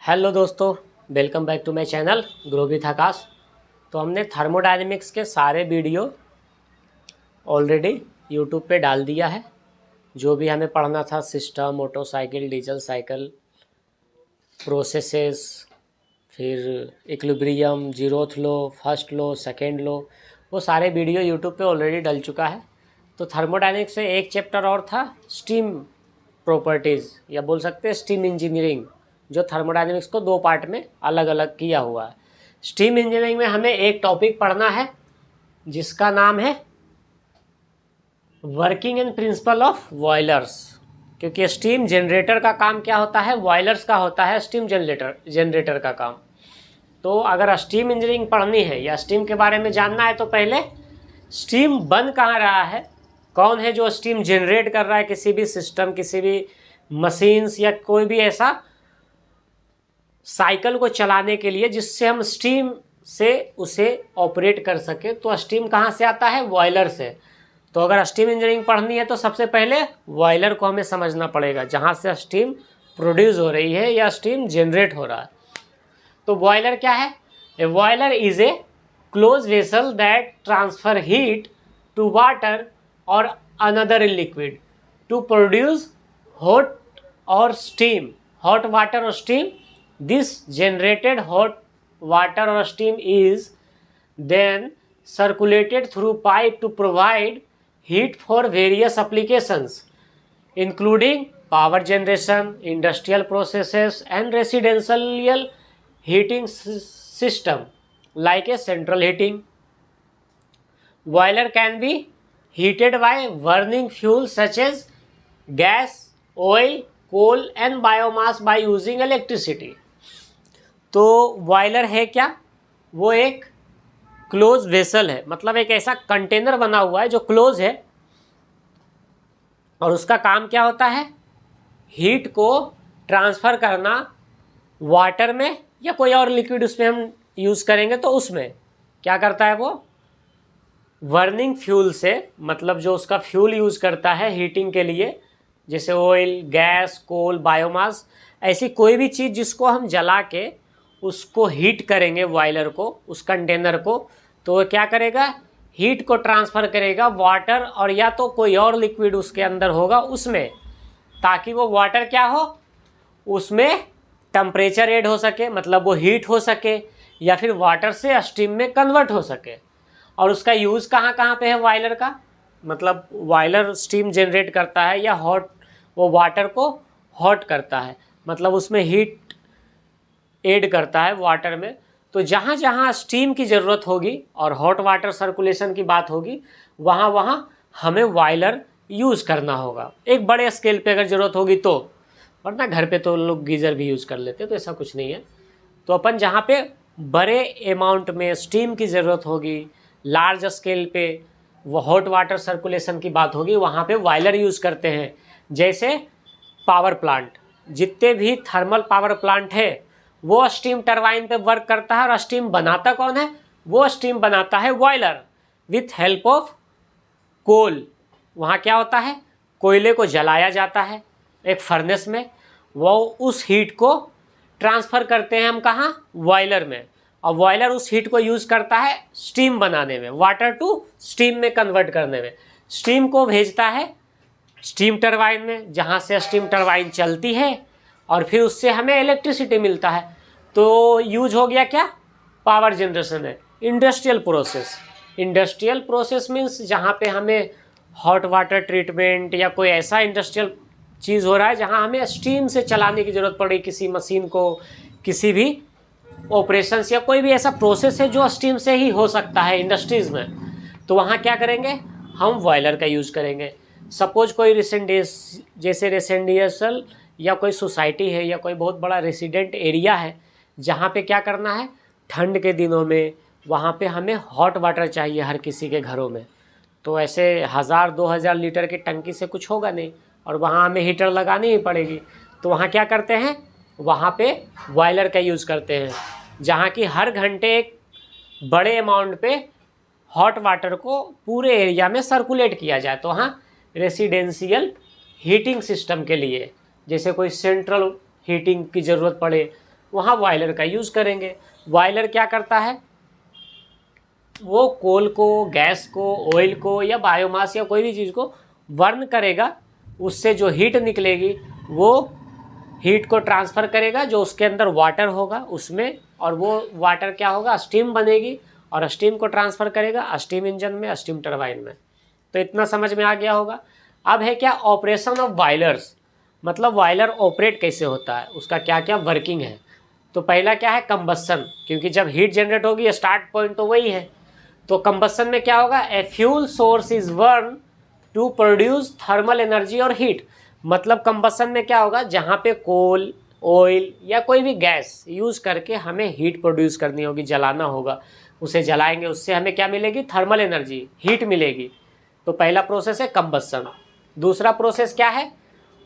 Hello दोस्तों, welcome back to my channel grow with Akash. तो हमने थर्मोडायनेमिक्स के सारे वीडियो ऑलरेडी यूट्यूब पे डाल दिया है। जो भी हमें पढ़ना था, system, motorcycle, diesel cycle, processes, फिर इक्विलिब्रियम, जीरोथ लो, फर्स्ट लो, सेकेंड लो, वो सारे वीडियो यूट्यूब पे ऑलरेडी डल चुका है। तो थर्मोडायनेमिक्स से एक चैप्टर और था, स्टीम प्रॉपर्टीज़, या बोल सकते हैं स्टीम इंजीनियरिंग, जो थर्मोडायनेमिक्स को दो पार्ट में अलग अलग किया हुआ है। स्टीम इंजीनियरिंग में हमें एक टॉपिक पढ़ना है जिसका नाम है working and principle of boilers. क्योंकि स्टीम जनरेटर का काम क्या होता है, बॉयलर्स का होता है स्टीम जनरेटर का काम। तो अगर स्टीम इंजीनियरिंग पढ़नी है या स्टीम के बारे में जानना है तो पहले स्टीम बन कहाँ रहा है, कौन है जो स्टीम जनरेट कर रहा है किसी भी सिस्टम, किसी भी मशीन्स या कोई भी ऐसा साइकिल को चलाने के लिए जिससे हम स्टीम से उसे ऑपरेट कर सके। तो स्टीम कहाँ से आता है, बॉयलर से। तो अगर स्टीम इंजीनियरिंग पढ़नी है तो सबसे पहले बॉयलर को हमें समझना पड़ेगा, जहाँ से स्टीम प्रोड्यूस हो रही है या स्टीम जनरेट हो रहा है। तो बॉयलर क्या है? A boiler is a close vessel that transfer heat to water or another liquid to produce hot or steam, hot water or steam. This generated hot water or steam is then circulated through pipe to provide heat for various applications, including power generation, industrial processes, and residential heating system like a central heating. Boiler can be heated by burning fuels such as gas, oil, coal, and biomass by using electricity. तो boiler है क्या? वो एक close vessel है, मतलब एक ऐसा container बना हुआ है जो क्लोज है, और उसका काम क्या होता है, हीट को ट्रांसफ़र करना वाटर में या कोई और लिक्विड उसमें हम यूज़ करेंगे तो उसमें क्या करता है, वो बर्निंग फ्यूल से, मतलब जो उसका फ्यूल यूज़ करता है हीटिंग के लिए, जैसे ऑयल, गैस, कोल, बायोमास, ऐसी कोई भी चीज़ जिसको हम जला के उसको हीट करेंगे, बॉयलर को, उस कंटेनर को, तो वो क्या करेगा, हीट को ट्रांसफ़र करेगा वाटर और या तो कोई और लिक्विड उसके अंदर होगा उसमें, ताकि वो वाटर क्या हो, उसमें टेम्परेचर ऐड हो सके, मतलब वो हीट हो सके, या फिर वाटर से स्टीम में कन्वर्ट हो सके। और उसका यूज़ कहाँ कहाँ पे है बॉयलर का, मतलब बॉयलर स्टीम जनरेट करता है या हॉट, वो वाटर को हॉट करता है, मतलब उसमें हीट ऐड करता है वाटर में। तो जहाँ जहाँ स्टीम की ज़रूरत होगी और हॉट वाटर सर्कुलेशन की बात होगी, वहाँ वहाँ हमें बॉयलर यूज़ करना होगा। एक बड़े स्केल पे अगर ज़रूरत होगी तो, वरना घर पे तो लोग गीज़र भी यूज़ कर लेते हैं, तो ऐसा कुछ नहीं है। तो अपन जहाँ पे बड़े अमाउंट में स्टीम की ज़रूरत होगी, लार्ज स्केल पे वो हॉट वाटर सर्कुलेशन की बात होगी, वहाँ पे बॉयलर यूज़ करते हैं। जैसे पावर प्लांट, जितने भी थर्मल पावर प्लांट है वो स्टीम टरबाइन पे वर्क करता है, और स्टीम बनाता कौन है, वो स्टीम बनाता है boiler with help of coal. वहाँ क्या होता है, कोयले को जलाया जाता है एक फर्नेस में, वो उस हीट को ट्रांसफ़र करते हैं हम कहाँ, बॉयलर में, और बॉयलर उस हीट को यूज़ करता है स्टीम बनाने में, वाटर टू स्टीम में कन्वर्ट करने में। स्टीम को भेजता है स्टीम टरबाइन में, जहाँ से स्टीम टरबाइन चलती है और फिर उससे हमें इलेक्ट्रिसिटी मिलता है। तो यूज हो गया क्या, पावर जनरेशन है। Industrial process, industrial process means जहाँ पे हमें हॉट वाटर ट्रीटमेंट या कोई ऐसा इंडस्ट्रियल चीज़ हो रहा है जहाँ हमें स्टीम से चलाने की ज़रूरत पड़ी किसी मशीन को, किसी भी ऑपरेशंस, या कोई भी ऐसा प्रोसेस है जो स्टीम से ही हो सकता है इंडस्ट्रीज़ में, तो वहाँ क्या करेंगे, हम बॉयलर का यूज़ करेंगे। सपोज कोई जैसे रेसिडेंशियल या कोई सोसाइटी है या कोई बहुत बड़ा रेसिडेंट एरिया है, जहाँ पे क्या करना है, ठंड के दिनों में वहाँ पे हमें हॉट वाटर चाहिए हर किसी के घरों में। तो ऐसे 1000-2000 लीटर की टंकी से कुछ होगा नहीं, और वहाँ हमें हीटर लगानी ही पड़ेगी। तो वहाँ क्या करते हैं, वहाँ पे बॉयलर का यूज़ करते हैं, जहाँ की हर घंटे एक बड़े अमाउंट पे हॉट वाटर को पूरे एरिया में सर्कुलेट किया जाए। तो वहाँ रेसिडेंशियल हीटिंग सिस्टम के लिए, जैसे कोई सेंट्रल हीटिंग की ज़रूरत पड़े वहाँ बॉयलर का यूज़ करेंगे। बॉयलर क्या करता है, वो कोल को, गैस को, ऑयल को या बायोमास या कोई भी चीज़ को बर्न करेगा, उससे जो हीट निकलेगी वो हीट को ट्रांसफ़र करेगा जो उसके अंदर वाटर होगा उसमें, और वो वाटर क्या होगा, स्टीम बनेगी और स्टीम को ट्रांसफ़र करेगा स्टीम इंजन में, स्टीम टरबाइन में। तो इतना समझ में आ गया होगा। अब है क्या, ऑपरेशन ऑफ बॉयलर्स, मतलब बॉयलर ऑपरेट कैसे होता है, उसका क्या क्या वर्किंग है। तो पहला क्या है, कंबस्सन, क्योंकि जब हीट जनरेट होगी स्टार्ट पॉइंट तो वही है। तो कंबस्सन में क्या होगा, a fuel source is burn to produce thermal energy और हीट। मतलब कंबस्सन में क्या होगा, जहाँ पे कोल, ऑयल या कोई भी गैस यूज़ करके हमें हीट प्रोड्यूस करनी होगी, जलाना होगा, उसे जलाएंगे, उससे हमें क्या मिलेगी, थर्मल एनर्जी, हीट मिलेगी। तो पहला प्रोसेस है कंबस्सन। दूसरा प्रोसेस क्या है,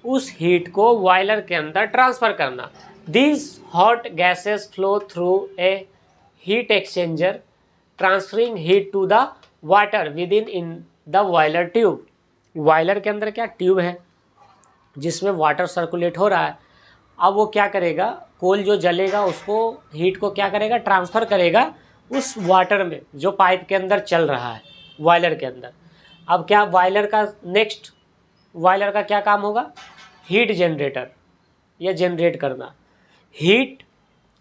उस हीट को बॉयलर के अंदर ट्रांसफ़र करना। This hot gases flow through a heat exchanger transferring heat to the water within the boiler tube. Boiler के अंदर क्या ट्यूब है जिसमें वाटर सर्कुलेट हो रहा है। अब वो क्या करेगा, कोल जो जलेगा उसको, हीट को क्या करेगा, ट्रांसफ़र करेगा उस वाटर में जो पाइप के अंदर चल रहा है बॉयलर के अंदर। अब क्या बॉयलर का नेक्स्ट, बॉयलर का क्या काम होगा, हीट जनरेटर या जनरेट करना। Heat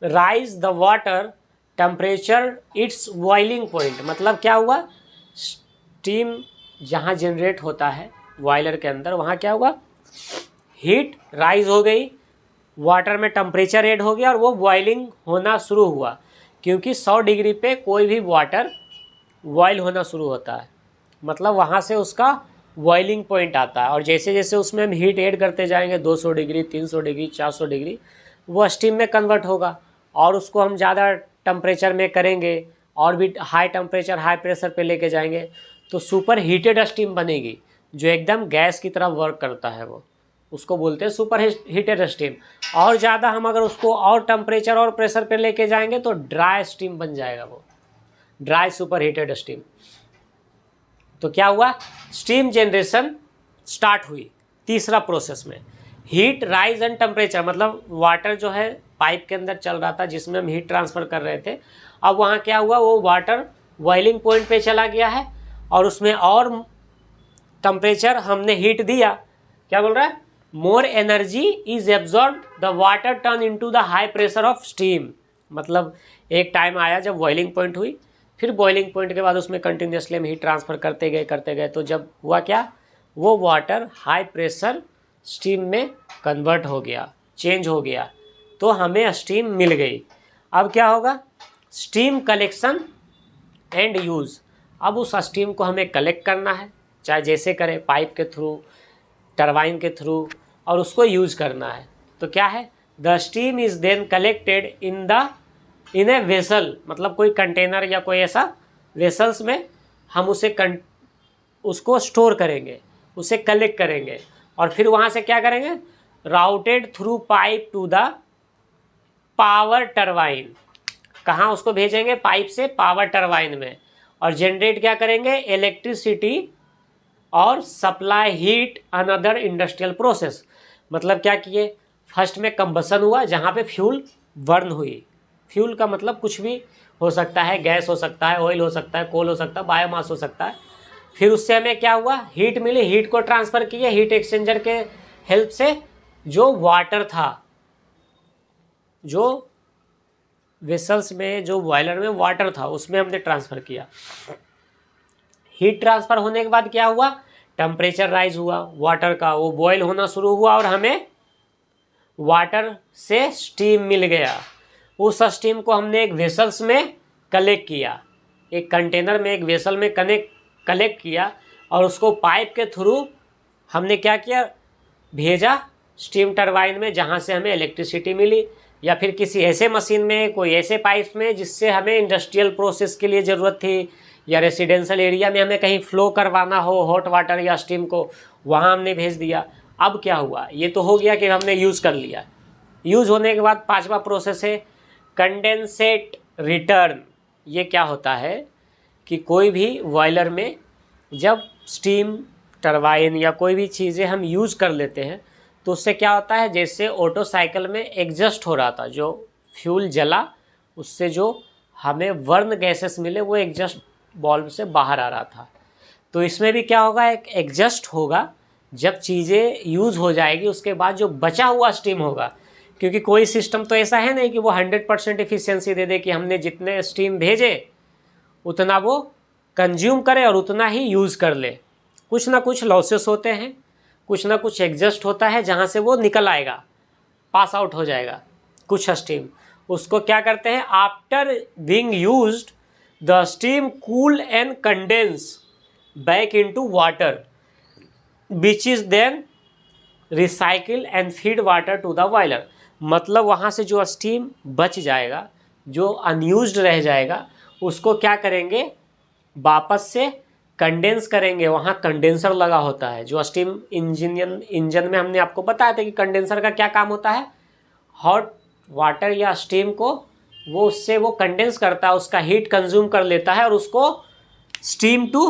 rise the water temperature it's boiling point, मतलब क्या हुआ, स्टीम जहाँ जनरेट होता है बॉयलर के अंदर वहाँ क्या हुआ, हीट राइज हो गई, वाटर में टेम्परेचर ऐड हो गया और वो बॉइलिंग होना शुरू हुआ, क्योंकि 100 डिग्री पे कोई भी वाटर बॉयल होना शुरू होता है, मतलब वहाँ से उसका बॉइलिंग पॉइंट आता है। और जैसे जैसे उसमें हम हीट ऐड करते जाएंगे 200 डिग्री, 300 डिग्री, 400 डिग्री, वो स्टीम में कन्वर्ट होगा और उसको हम ज़्यादा टेम्परेचर में करेंगे और भी हाई टेम्परेचर, हाई प्रेशर पे लेके जाएंगे तो सुपर हीटेड स्टीम बनेगी जो एकदम गैस की तरह वर्क करता है, वो उसको बोलते हैं सुपर हीटेड स्टीम। और ज़्यादा हम अगर उसको और टेम्परेचर और प्रेशर पे लेके जाएंगे तो ड्राई स्टीम बन जाएगा, वो ड्राई सुपर हीटेड स्टीम। तो क्या हुआ, स्टीम जनरेशन स्टार्ट हुई। तीसरा प्रोसेस में हीट राइज एंड टेम्परेचर, मतलब वाटर जो है पाइप के अंदर चल रहा था जिसमें हम हीट ट्रांसफ़र कर रहे थे, अब वहाँ क्या हुआ, वो वाटर बॉइलिंग पॉइंट पे चला गया है और उसमें और टेम्परेचर हमने हीट दिया। क्या बोल रहा है, more energy is absorb the water turn into the high pressure of steam. मतलब एक टाइम आया जब बॉइलिंग पॉइंट हुई, फिर बॉइलिंग पॉइंट के बाद उसमें कंटिन्यूसली हम हीट ट्रांसफ़र करते गए, तो जब हुआ क्या, वो वाटर हाई प्रेशर स्टीम में कन्वर्ट हो गया, चेंज हो गया, तो हमें स्टीम मिल गई। अब क्या होगा, स्टीम कलेक्शन एंड यूज़। अब उस स्टीम को हमें कलेक्ट करना है, चाहे जैसे करें, पाइप के थ्रू, टरबाइन के थ्रू, और उसको यूज़ करना है। तो क्या है, the steam is then collected in a vessel, मतलब कोई कंटेनर या कोई ऐसा वेसल्स में हम उसको स्टोर करेंगे, उसे कलेक्ट करेंगे और फिर वहाँ से क्या करेंगे, routed through pipe to the power turbine. कहाँ उसको भेजेंगे, पाइप से पावर टरबाइन में, और जनरेट क्या करेंगे, इलेक्ट्रिसिटी और supply heat another industrial process. मतलब क्या किए, फर्स्ट में कंबसन हुआ जहाँ पे फ्यूल बर्न हुई। फ्यूल का मतलब कुछ भी हो सकता है, गैस हो सकता है, ऑयल हो सकता है, कोल हो सकता है, बायोमास हो सकता है। फिर उससे हमें क्या हुआ, हीट मिली, हीट को ट्रांसफ़र किए हीट एक्सचेंजर के हेल्प से, जो वाटर था, जो वेसल्स में, जो बॉयलर में वाटर था उसमें हमने ट्रांसफ़र किया। हीट ट्रांसफ़र होने के बाद क्या हुआ, टेम्परेचर राइज हुआ वाटर का, वो बॉयल होना शुरू हुआ और हमें वाटर से स्टीम मिल गया। उस स्टीम को हमने एक वेसल्स में कलेक्ट किया, एक कंटेनर में, एक वेसल में कलेक्ट किया और उसको पाइप के थ्रू हमने क्या किया, भेजा स्टीम टरबाइन में, जहाँ से हमें इलेक्ट्रिसिटी मिली, या फिर किसी ऐसे मशीन में, कोई ऐसे पाइप में जिससे हमें इंडस्ट्रियल प्रोसेस के लिए ज़रूरत थी, या रेसिडेंशियल एरिया में हमें कहीं फ्लो करवाना हो हॉट वाटर या स्टीम को, वहाँ हमने भेज दिया। अब क्या हुआ, ये तो हो गया कि हमने यूज़ कर लिया। यूज़ होने के बाद पांचवा प्रोसेस है कंडेंसेट रिटर्न। ये क्या होता है कि कोई भी बॉयलर में जब स्टीम टरबाइन या कोई भी चीज़ें हम यूज़ कर लेते हैं तो उससे क्या होता है, जैसे ऑटो साइकिल में एग्जस्ट हो रहा था, जो फ्यूल जला, उससे जो हमें वर्न गैसेस मिले वो एग्जस्ट वाल्व से बाहर आ रहा था। तो इसमें भी क्या होगा, एक एग्जस्ट होगा, जब चीज़ें यूज़ हो जाएगी उसके बाद जो बचा हुआ स्टीम होगा, क्योंकि कोई सिस्टम तो ऐसा है नहीं कि वो 100% एफिशिएंसी दे दे कि हमने जितने स्टीम भेजे उतना वो कंज्यूम करे और उतना ही यूज़ कर ले। कुछ ना कुछ लॉसेस होते हैं, कुछ ना कुछ एग्जस्ट होता है जहाँ से वो निकल आएगा, पास आउट हो जाएगा कुछ स्टीम। उसको क्या करते हैं, after being used the steam cool and condense back into water which is then recycle and feed water to the boiler. मतलब वहाँ से जो स्टीम बच जाएगा, जो अनयूज्ड रह जाएगा, उसको क्या करेंगे, वापस से कंडेंस करेंगे। वहाँ कंडेंसर लगा होता है, जो स्टीम इंजन में हमने आपको बताया था कि कंडेंसर का क्या काम होता है, हॉट वाटर या स्टीम को वो उससे वो कंडेंस करता है, उसका हीट कंज्यूम कर लेता है और उसको स्टीम टू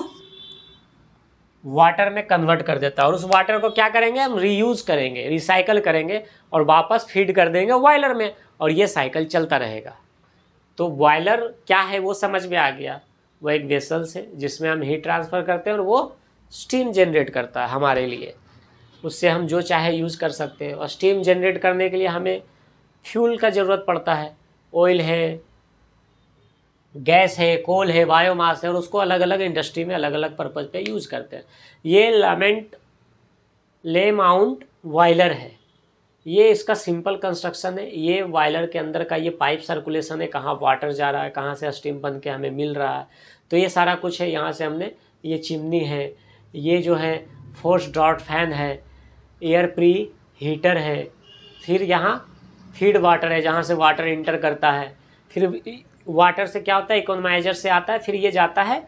वाटर में कन्वर्ट कर देता है। और उस वाटर को क्या करेंगे, हम रीयूज़ करेंगे, रिसाइकल करेंगे और वापस फीड कर देंगे बॉयलर में, और ये साइकिल चलता रहेगा। तो बॉयलर क्या है वो समझ में आ गया। वो एक वेसल्स है जिसमें हम हीट ट्रांसफ़र करते हैं और वो स्टीम जनरेट करता है हमारे लिए, उससे हम जो चाहे यूज़ कर सकते हैं। और स्टीम जनरेट करने के लिए हमें फ्यूल का ज़रूरत पड़ता है, ऑयल है, गैस है, कोल है, बायोमास है, और उसको अलग अलग इंडस्ट्री में अलग अलग पर्पज़ पे यूज़ करते हैं। ये ले माउंट बॉयलर है, ये इसका सिंपल कंस्ट्रक्शन है। ये बॉयलर के अंदर का ये पाइप सर्कुलेशन है, कहाँ वाटर जा रहा है, कहाँ से स्टीम बन के हमें मिल रहा है, तो ये सारा कुछ है। यहाँ से हमने ये चिमनी है, ये जो है फोर्स ड्रॉट फैन है, एयर प्री हीटर है, फिर यहाँ फीड वाटर है जहाँ से वाटर इंटर करता है, फिर वाटर से क्या होता है, इकोनोमाइजर से आता है, फिर ये जाता है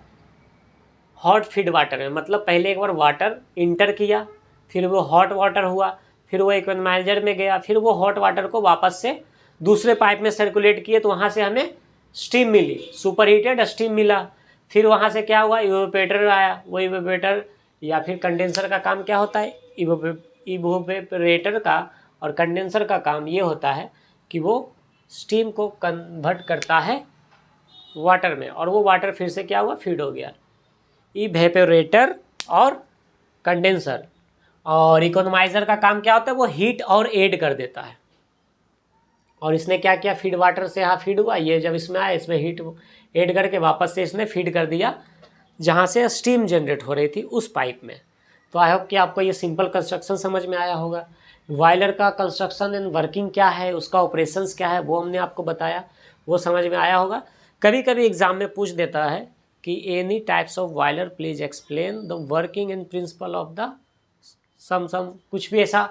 हॉट फीड वाटर में। मतलब पहले एक बार वाटर इंटर किया, फिर वो हॉट वाटर हुआ, फिर वो इकोनोमाइजर में गया, फिर वो हॉट वाटर को वापस से दूसरे पाइप में सर्कुलेट किए, तो वहाँ से हमें स्टीम मिली, सुपर हीटेड स्टीम मिला। फिर वहाँ से क्या हुआ, इवेपोरेटर आया। वो इवेपोरेटर या फिर कंडेंसर का काम क्या होता है, इवेपोरेटर का और कंडेंसर का काम ये होता है कि वो स्टीम को कन्वर्ट करता है वाटर में, और वो वाटर फिर से क्या हुआ, फीड हो गया। इवेपोरेटर और कंडेंसर। और इकोनोमाइजर का काम क्या होता है, वो हीट और ऐड कर देता है। और इसने क्या किया, फीड वाटर से यहाँ फीड हुआ, ये जब इसमें आया इसमें हीट ऐड करके वापस से इसने फीड कर दिया जहाँ से स्टीम जनरेट हो रही थी उस पाइप में। तो आई होप कि आपको ये सिंपल कंस्ट्रक्शन समझ में आया होगा। बॉयलर का कंस्ट्रक्शन एंड वर्किंग क्या है, उसका ऑपरेशंस क्या है, वो हमने आपको बताया, वो समझ में आया होगा। कभी कभी एग्जाम में पूछ देता है कि any types of boiler please explain the working and principle of the some कुछ भी ऐसा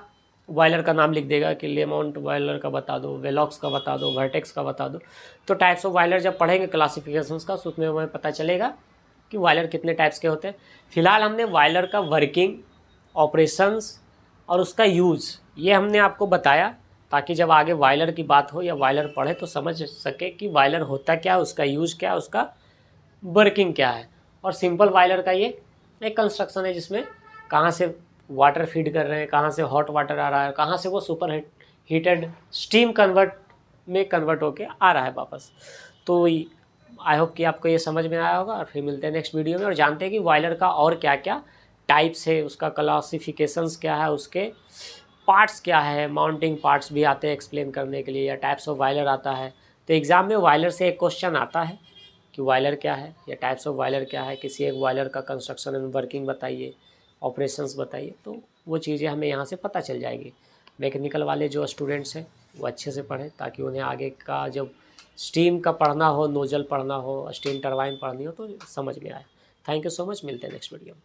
बॉयलर का नाम लिख देगा कि ले माउंट बॉयलर का बता दो, वेलॉक्स का बता दो, वर्टेक्स का बता दो। तो टाइप्स ऑफ बॉयलर जब पढ़ेंगे क्लासिफिकेशंस का, तो उसमें हमें पता चलेगा कि बॉयलर कितने टाइप्स के होते हैं। फिलहाल हमने बॉयलर का वर्किंग, ऑपरेशंस और उसका यूज़ ये हमने आपको बताया, ताकि जब आगे बॉयलर की बात हो या बॉयलर पढ़े तो समझ सके कि बॉयलर होता क्या है, उसका यूज़ क्या है, उसका वर्किंग क्या है। और सिंपल बॉयलर का ये एक कंस्ट्रक्शन है जिसमें कहाँ से वाटर फीड कर रहे हैं, कहाँ से हॉट वाटर आ रहा है, कहाँ से वो सुपर हीटेड स्टीम कन्वर्ट होके आ रहा है वापस। तो आई होप कि आपको ये समझ में आया होगा। और फिर मिलते हैं नेक्स्ट वीडियो में और जानते हैं कि बॉयलर का और क्या क्या टाइप्स है, उसका क्लासिफिकेशंस क्या है, उसके पार्ट्स क्या है, माउंटिंग पार्ट्स भी आते हैं एक्सप्लेन करने के लिए, या टाइप्स ऑफ बॉयलर आता है। तो एग्ज़ाम में बॉयलर से एक क्वेश्चन आता है कि बॉयलर क्या है या टाइप्स ऑफ बॉयलर क्या है, किसी एक बॉयलर का कंस्ट्रक्शन एंड वर्किंग बताइए, ऑपरेशंस बताइए। तो वो चीज़ें हमें यहाँ से पता चल जाएगी। मैकेनिकल वाले जो स्टूडेंट्स हैं वो अच्छे से पढ़ें, ताकि उन्हें आगे का जब स्टीम का पढ़ना हो, नोजल पढ़ना हो, स्टीम टरबाइन पढ़नी हो तो समझ में आए। थैंक यू सो मच, मिलते हैं नेक्स्ट वीडियो में।